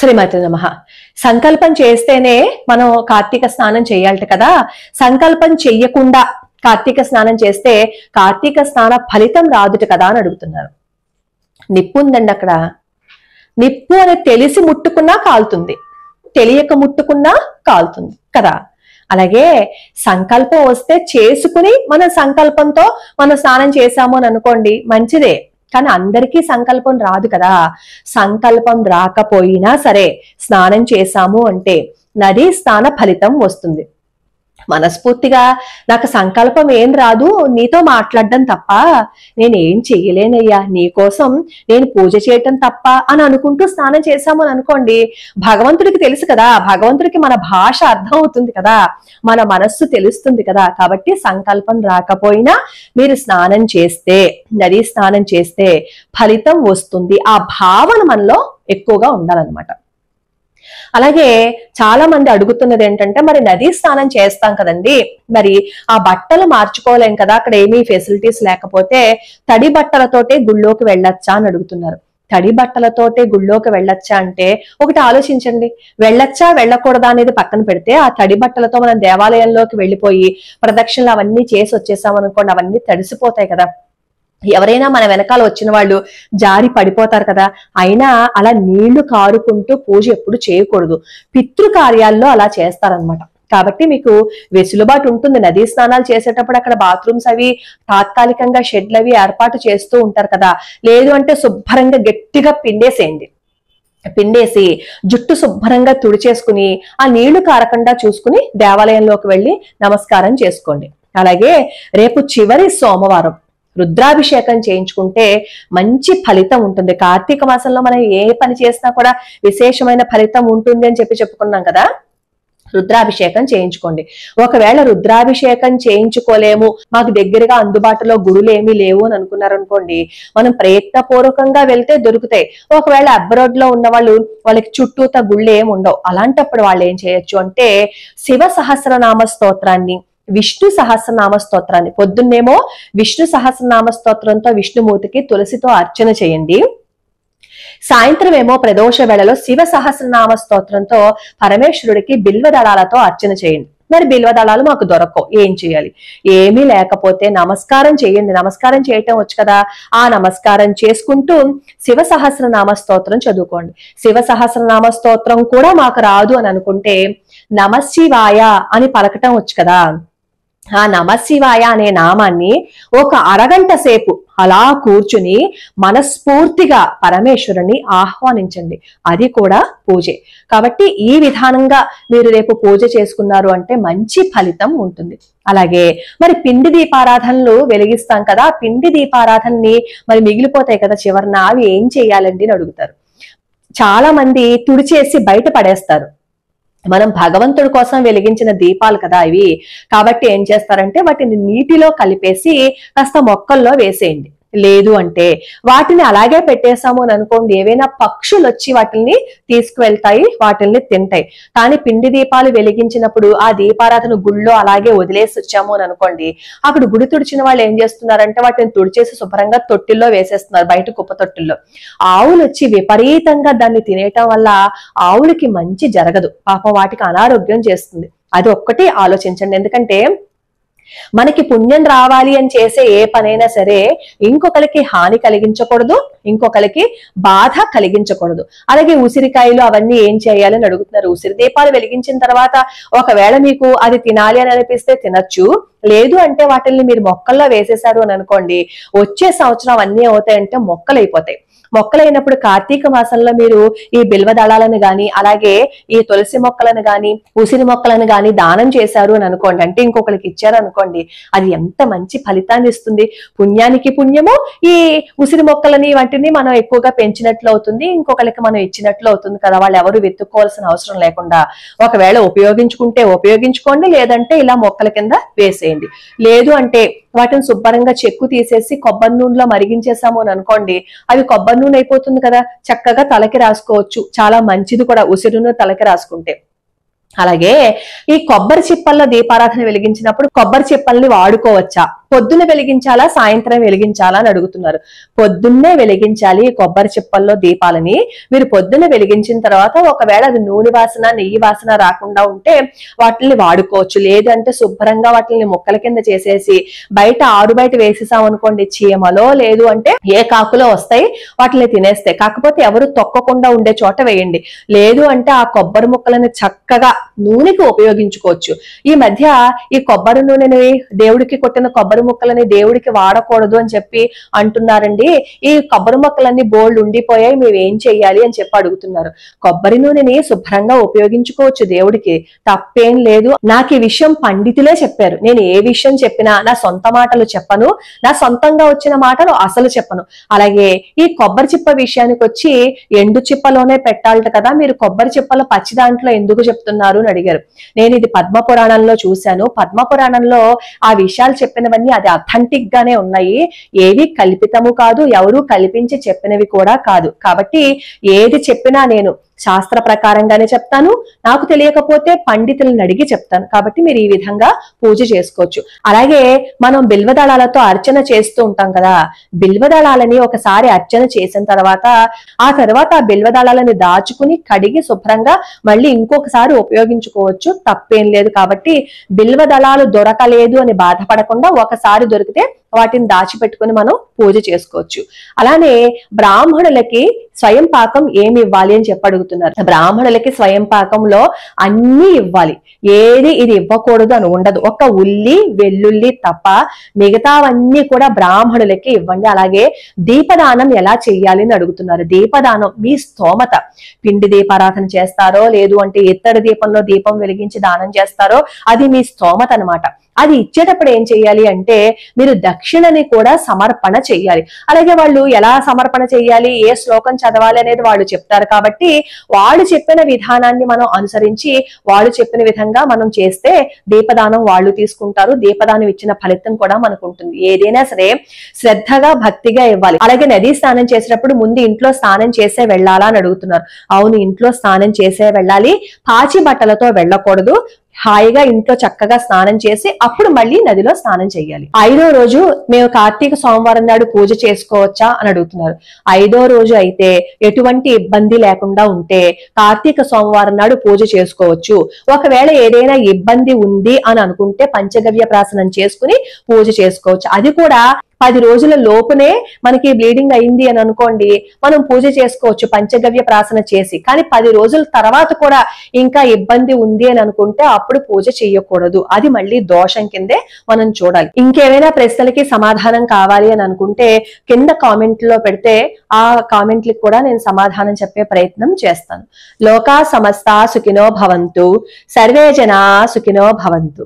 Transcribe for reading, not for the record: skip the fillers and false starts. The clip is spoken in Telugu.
శ్రీమతి నమః. సంకల్పం చేస్తేనే మనం కార్తీక స్నానం చేయాలట కదా. సంకల్పం చెయ్యకుండా కార్తీక స్నానం చేస్తే కార్తీక స్నాన ఫలితం రాదుట కదా అని అడుగుతున్నారు. నిప్పు ఉందండి అక్కడ. నిప్పు అనేది తెలిసి ముట్టుకున్నా కాలుతుంది, తెలియక ముట్టుకున్నా కాలుతుంది కదా. అలాగే సంకల్పం వస్తే చేసుకుని మన సంకల్పంతో మనం స్నానం చేశాము అని అనుకోండి, మంచిదే. కానీ అందరికీ సంకల్పం రాదు కదా. సంకల్పం రాకపోయినా సరే స్నానం చేశాము అంటే నదీ స్నాన ఫలితం వస్తుంది. మనస్ఫూర్తిగా నాకు సంకల్పం ఏం రాదు, నీతో మాట్లాడడం తప్ప నేనేం చెయ్యలేనయ్యా, నీకోసం నేను పూజ చేయటం తప్ప అని అనుకుంటూ స్నానం చేశాము అని అనుకోండి, భగవంతుడికి తెలుసు కదా, భగవంతుడికి మన భాష అర్థం అవుతుంది కదా, మన మనస్సు తెలుస్తుంది కదా. కాబట్టి సంకల్పం రాకపోయినా మీరు స్నానం చేస్తే, నదీ స్నానం చేస్తే ఫలితం వస్తుంది. ఆ భావన మనలో ఎక్కువగా ఉండాలన్నమాట. అలాగే చాలా మంది అడుగుతున్నది ఏంటంటే, మరి నదీ స్నానం చేస్తాం కదండి, మరి ఆ బట్టలు మార్చుకోలేం కదా, అక్కడ ఏమీ ఫెసిలిటీస్ లేకపోతే తడి బట్టలతోటే గుళ్ళోకి వెళ్ళొచ్చా అని అడుగుతున్నారు. తడి బట్టలతోటే గుళ్ళోకి వెళ్ళొచ్చా అంటే ఒకటి ఆలోచించండి. వెళ్ళొచ్చా వెళ్ళకూడదా అనేది పక్కన పెడితే, ఆ తడి బట్టలతో మనం దేవాలయంలోకి వెళ్ళిపోయి ప్రదక్షిణలు అవన్నీ చేసి వచ్చేసాం అనుకోండి, అవన్నీ తడిసిపోతాయి కదా. ఎవరైనా మన వెనకాల వచ్చిన వాళ్ళు జారి పడిపోతారు కదా. అయినా అలా నీళ్లు కారుకుంటూ పూజ ఎప్పుడు చేయకూడదు. పితృకార్యాల్లో అలా చేస్తారనమాట. కాబట్టి మీకు వెసులుబాటు ఉంటుంది. నదీ స్నానాలు చేసేటప్పుడు అక్కడ బాత్రూమ్స్ అవి తాత్కాలికంగా షెడ్లు అవి ఏర్పాటు చేస్తూ ఉంటారు కదా. లేదు అంటే శుభ్రంగా గట్టిగా పిండేసేయండి. పిండేసి జుట్టు శుభ్రంగా తుడిచేసుకుని ఆ నీళ్లు కారకుండా చూసుకుని దేవాలయంలోకి వెళ్ళి నమస్కారం చేసుకోండి. అలాగే రేపు చివరి సోమవారం రుద్రాభిషేకం చేయించుకుంటే మంచి ఫలితం ఉంటుంది. కార్తీక మాసంలో మనం ఏ పని చేసినా కూడా విశేషమైన ఫలితం ఉంటుంది అని చెప్పుకున్నాం కదా. రుద్రాభిషేకం చేయించుకోండి. ఒకవేళ రుద్రాభిషేకం చేయించుకోలేము, మాకు దగ్గరగా అందుబాటులో గుడులు ఏమీ లేవు అని అనుకున్నారనుకోండి, మనం ప్రయత్నపూర్వకంగా వెళ్తే దొరుకుతాయి. ఒకవేళ అబ్రాడ్ లో ఉన్న వాళ్ళకి చుట్టూత గుళ్ళు ఏమి ఉండవు. అలాంటప్పుడు వాళ్ళు ఏం చేయొచ్చు అంటే శివ సహస్రనామ స్తోత్రాన్ని, విష్ణు సహస్రనామ స్తోత్రాన్ని, పొద్దున్నేమో విష్ణు సహస్రనామ స్తోత్రంతో విష్ణుమూర్తికి తులసితో అర్చన చేయండి. సాయంత్రం ఏమో ప్రదోష వేళలో శివ సహస్రనామ స్తోత్రంతో పరమేశ్వరుడికి బిల్వదళాలతో అర్చన చేయండి. మరి బిల్వదళాలు మాకు దొరకవు, ఏం చేయాలి? ఏమీ లేకపోతే నమస్కారం చేయండి. నమస్కారం చేయటం వచ్చు కదా, ఆ నమస్కారం చేసుకుంటూ శివ సహస్రనామ స్తోత్రం చదువుకోండి. శివ సహస్రనామ స్తోత్రం కూడా మాకు రాదు అని అనుకుంటే నమశివాయ అని పలకటం వచ్చు కదా. ఆ నమశివాయ అనే నామాన్ని ఒక అరగంట సేపు అలా కూర్చుని మనస్ఫూర్తిగా పరమేశ్వరుని ఆహ్వానించండి. అది కూడా పూజే. కాబట్టి ఈ విధానంగా మీరు రేపు పూజ చేసుకున్నారు అంటే మంచి ఫలితం ఉంటుంది. అలాగే మరి పిండి దీపారాధనలు వెలిగిస్తాం కదా, ఆ పిండి దీపారాధనని మరి మిగిలిపోతాయి కదా చివరిన, అవి ఏం చేయాలండి అని అడుగుతారు. చాలా మంది తుడిచేసి బయట పడేస్తారు. మనం భగవంతుడి కోసం వెలిగించిన దీపాలు కదా ఇవి. కాబట్టి ఏం చేస్తారంటే వాటిని నీటిలో కలిపేసి కాస్త మొక్కల్లో వేసేయండి. లేదు అంటే వాటిని అలాగే పెట్టేసాము అని అనుకోండి, ఏవైనా పక్షులు వచ్చి వాటిని తీసుకువెళ్తాయి, వాటిని తింటాయి. కానీ పిండి దీపాలు వెలిగించినప్పుడు ఆ దీపారాధన గుళ్ళో అలాగే వదిలేసి వచ్చాము అని అనుకోండి, అక్కడ గుడి తుడిచిన వాళ్ళు ఏం చేస్తున్నారంటే వాటిని తుడిచేసి శుభ్రంగా తొట్టిల్లో వేసేస్తున్నారు, బయట కుప్ప తొట్టిల్లో. ఆవులు వచ్చి విపరీతంగా దాన్ని తినేయటం వల్ల ఆవులకి మంచి జరగదు, పాపం వాటికి అనారోగ్యం చేస్తుంది. అది ఒక్కటి ఆలోచించండి. ఎందుకంటే మనకి పుణ్యం రావాలి అని చేసే ఏ పనైనా సరే ఇంకొకరికి హాని కలిగించకూడదు, ఇంకొకరికి బాధ కలిగించకూడదు. అలాగే ఉసిరికాయలు అవన్నీ ఏం చేయాలని అడుగుతున్నారు. ఉసిరి దీపాలు వెలిగించిన తర్వాత ఒకవేళ మీకు అది తినాలి అని అనిపిస్తే తినచ్చు. లేదు అంటే వాటిని మీరు మొక్కల్లో వేసేశారు అని అనుకోండి, వచ్చే సంవత్సరం అన్నీ అవుతాయంటే మొక్కలైపోతాయి. మొక్కలైనప్పుడు కార్తీక మాసంలో మీరు ఈ బిల్వదళాలను గాని, అలాగే ఈ తులసి మొక్కలను గాని, ఉసిరి మొక్కలను గాని దానం చేశారు అని అనుకోండి, అంటే ఇంకొకరికి ఇచ్చారు అనుకోండి, అది ఎంత మంచి ఫలితాన్ని ఇస్తుంది. పుణ్యానికి పుణ్యము, ఈ ఉసిరి మొక్కలని వాటిని మనం ఎక్కువగా పెంచినట్లు అవుతుంది, ఇంకొకరికి మనం ఇచ్చినట్లు అవుతుంది కదా. వాళ్ళు ఎవరు వెతుక్కోవాల్సిన అవసరం లేకుండా ఒకవేళ ఉపయోగించుకుంటే ఉపయోగించుకోండి, లేదంటే ఇలా మొక్కల కింద వేసేయండి. లేదు అంటే వాటిని శుభ్రంగా చెక్కు తీసేసి కొబ్బరి నూనెలో మరిగించేసాము అని అనుకోండి, అవి కొబ్బరి నూనె అయిపోతుంది కదా, చక్కగా తలకి రాసుకోవచ్చు. చాలా మంచిది కూడా ఉసిరి నూనె తలకి రాసుకుంటే. అలాగే ఈ కొబ్బరి చిప్పల్లో దీపారాధన వెలిగించినప్పుడు కొబ్బరి చిప్పల్ని వాడుకోవచ్చా? పొద్దున్న వెలిగించాలా సాయంత్రం వెలిగించాలా అని అడుగుతున్నారు. పొద్దున్నే వెలిగించాలి కొబ్బరి చిప్పల్లో దీపాలని. మీరు పొద్దున్న వెలిగించిన తర్వాత ఒకవేళ అది నూనె వాసన నెయ్యి వాసన రాకుండా ఉంటే వాటిని వాడుకోవచ్చు. లేదంటే శుభ్రంగా వాటిని ముక్కల కింద చేసేసి బయట ఆరు బయట వేసేసాం అనుకోండి, చీమలో లేదు అంటే ఏ కాకులో వస్తాయి, వాటిని తినేస్తాయి. కాకపోతే ఎవరు తొక్కకుండా ఉండే చోట వేయండి. లేదు అంటే ఆ కొబ్బరి ముక్కలని చక్కగా నూనెకి ఉపయోగించుకోవచ్చు. ఈ మధ్య ఈ కొబ్బరి నూనెని దేవుడికి కొట్టిన కొబ్బరి ముక్కలని దేవుడికి వాడకూడదు అని చెప్పి అంటున్నారండి. ఈ కొబ్బరి ముక్కలన్నీ బోల్డ్ ఉండిపోయాయి, మేము ఏం చెయ్యాలి అని చెప్పి అడుగుతున్నారు. కొబ్బరి నూనెని శుభ్రంగా ఉపయోగించుకోవచ్చు, దేవుడికి తప్పేం లేదు. నాకు ఈ విషయం పండితులే చెప్పారు. నేను ఏ విషయం చెప్పినా నా సొంత మాటలు చెప్పను, నా సొంతంగా వచ్చిన మాటలు అసలు చెప్పను. అలాగే ఈ కొబ్బరి చిప్ప విషయానికి వచ్చి ఎండు చిప్పలోనే పెట్టాలట కదా, మీరు కొబ్బరి చిప్పలో పచ్చి దాంట్లో ఎందుకు చెప్తున్నారు అని అడిగారు. నేను ఇది పద్మ పురాణంలో చూశాను. పద్మ పురాణంలో ఆ విషయాలు చెప్పినవన్నీ అది అథెంటిక్ గానే ఉన్నాయి, ఏవి కల్పితము కాదు, ఎవరు కల్పించి చెప్పినవి కూడా కాదు. కాబట్టి ఏది చెప్పినా నేను శాస్త్ర ప్రకారంగానే చెప్తాను. నాకు తెలియకపోతే పండితులను అడిగి చెప్తాను. కాబట్టి మీరు ఈ విధంగా పూజ చేసుకోవచ్చు. అలాగే మనం బిల్వదళాలతో అర్చన చేస్తూ ఉంటాం కదా, బిల్వదళాలని ఒకసారి అర్చన చేసిన తర్వాత ఆ బిల్వదళాలని దాచుకుని కడిగి శుభ్రంగా మళ్ళీ ఇంకొకసారి ఉపయోగించుకోవచ్చు, తప్పేం లేదు. కాబట్టి బిల్వదళాలు దొరకలేదు అని బాధపడకుండా ఒకసారి దొరికితే వాటిని దాచిపెట్టుకుని మనం పూజ చేసుకోవచ్చు. అలానే బ్రాహ్మణులకి స్వయం పాకం ఏమి ఇవ్వాలి అని చెప్పి అడుగుతున్నారు. బ్రాహ్మణులకి స్వయం పాకంలో అన్ని ఇవ్వాలి, ఏది ఇది ఇవ్వకూడదు అని ఉండదు. ఒక్క ఉల్లి వెల్లుల్లి తప్ప మిగతావన్నీ కూడా బ్రాహ్మణులకి ఇవ్వండి. అలాగే దీపదానం ఎలా చెయ్యాలి అని అడుగుతున్నారు. దీపదానం మీ స్తోమత, పిండి దీపారాధన చేస్తారో లేదు అంటే ఇత్తడి దీపంలో దీపం వెలిగించి దానం చేస్తారో అది మీ స్తోమత అన్నమాట. అది ఇచ్చేటప్పుడు ఏం చెయ్యాలి అంటే మీరు దక్షిణని కూడా సమర్పణ చెయ్యాలి. అలాగే వాళ్ళు ఎలా సమర్పణ చెయ్యాలి, ఏ శ్లోకం చదవాలి అనేది వాళ్ళు చెప్తారు. కాబట్టి వాళ్ళు చెప్పిన విధానాన్ని మనం అనుసరించి వాళ్ళు చెప్పిన విధంగా మనం చేస్తే దీపదానం వాళ్ళు తీసుకుంటారు. దీపదానం ఇచ్చిన ఫలితం కూడా మనకు ఉంటుంది. ఏదైనా సరే శ్రద్ధగా భక్తిగా ఇవ్వాలి. అలాగే నదీ స్నానం చేసేటప్పుడు ముందు ఇంట్లో స్నానం చేసే వెళ్ళాలా అని అడుగుతున్నారు. అవును, ఇంట్లో స్నానం చేసే వెళ్ళాలి, పాచి బట్టలతో వెళ్ళకూడదు. హాయిగా ఇంట్లో చక్కగా స్నానం చేసి అప్పుడు మళ్ళీ నదిలో స్నానం చేయాలి. 5వ రోజు మేము కార్తీక సోమవారం నాడు పూజ చేసుకోవచ్చా అని అడుగుతున్నారు. 5వ రోజు అయితే ఎటువంటి ఇబ్బంది లేకుండా ఉంటే కార్తీక సోమవారం నాడు పూజ చేసుకోవచ్చు. ఒకవేళ ఏదైనా ఇబ్బంది ఉంది అని అనుకుంటే పంచగవ్య ప్రాసనం చేసుకుని పూజ చేసుకోవచ్చు. అది కూడా 10 రోజుల లోపునే మనకి బ్లీడింగ్ అయింది అని అనుకోండి, మనం పూజ చేసుకోవచ్చు పంచగవ్య ప్రాసన చేసి. కానీ 10 రోజుల తర్వాత కూడా ఇంకా ఇబ్బంది ఉంది అని అనుకుంటే అప్పుడు పూజ చేయకూడదు. అది మళ్ళీ దోషం కిందే మనం చూడాలి. ఇంకేమైనా ప్రశ్నలకి సమాధానం కావాలి అని అనుకుంటే కింద కామెంట్ లో పెడితే ఆ కామెంట్లకు కూడా నేను సమాధానం చెప్పే ప్రయత్నం చేస్తాను. లోకా సమస్తా సుఖినో భవంతు, సర్వే జనా సుఖినో భవంతు.